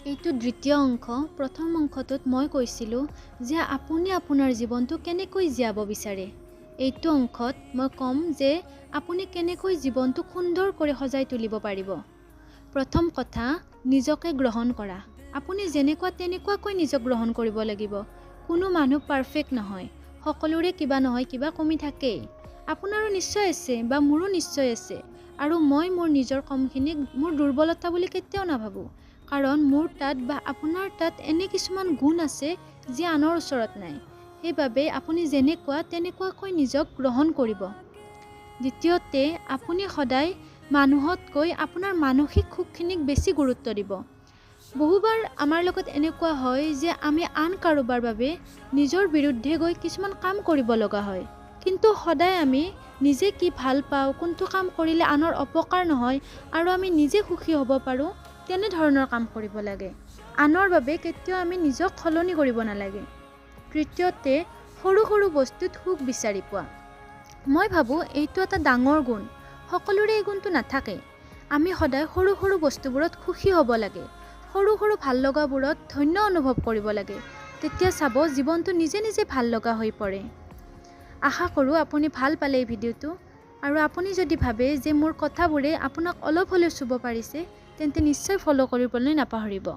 এইটো দ্বিতীয় অংশ। প্ৰথম অংশটোত মই কৈছিলোঁ যে আপুনি আপোনাৰ জীৱনটো কেনেকৈ জীয়াব বিচাৰে। এইটো অংশত মই ক'ম যে আপুনি কেনেকৈ জীৱনটো সুন্দৰ কৰি সজাই তুলিব পাৰিব। প্ৰথম কথা, নিজকে গ্ৰহণ কৰা। আপুনি যেনেকুৱা তেনেকুৱাকৈ নিজক গ্ৰহণ কৰিব লাগিব। কোনো মানুহ পাৰফেক্ট নহয়। সকলোৰে কিবা নহয় কিবা কমি থাকেই। আপোনাৰো নিশ্চয় আছে বা মোৰো নিশ্চয় আছে। আৰু মই মোৰ নিজৰ কমখিনিক মোৰ দুৰ্বলতা বুলি কেতিয়াও নাভাবোঁ। কাৰণ মোৰ তাত বা আপোনাৰ তাত এনে কিছুমান গুণ আছে যি আনৰ ওচৰত নাই। সেইবাবে আপুনি যেনেকুৱা তেনেকুৱাকৈ নিজক গ্ৰহণ কৰিব। দ্বিতীয়তে, আপুনি সদায় মানুহতকৈ আপোনাৰ মানসিক সুখখিনিক বেছি গুৰুত্ব দিব। বহুবাৰ আমাৰ লগত এনেকুৱা হয় যে আমি আন কাৰোবাৰ বাবে নিজৰ বিৰুদ্ধে গৈ কিছুমান কাম কৰিব লগা হয়। কিন্তু সদায় আমি নিজে কি ভাল পাওঁ, কোনটো কাম কৰিলে আনৰ অপকাৰ নহয় আৰু আমি নিজে সুখী হ'ব পাৰোঁ, তেনেধৰণৰ কাম কৰিব লাগে। আনৰ বাবে কেতিয়াও আমি নিজক সলনি কৰিব নালাগে। তৃতীয়তে, সৰু সৰু বস্তুত সুখ বিচাৰি পোৱা। মই ভাবোঁ এইটো এটা ডাঙৰ গুণ। সকলোৰে এই গুণটো নাথাকে। আমি সদায় সৰু সৰু বস্তুবোৰত সুখী হ'ব লাগে। সৰু সৰু ভাল লগাবোৰত ধন্য অনুভৱ কৰিব লাগে। তেতিয়া চাব জীৱনটো নিজে নিজে ভাল লগা হৈ পৰে। আশা কৰোঁ আপুনি ভাল পালে এই ভিডিঅ'টো। আৰু আপুনি যদি ভাবে যে মোৰ কথাবোৰে আপোনাক অলপ হ'লেও চুব পাৰিছে, তেন্তে নিশ্চয় ফ'ল' কৰিবলৈ নাপাহৰিব।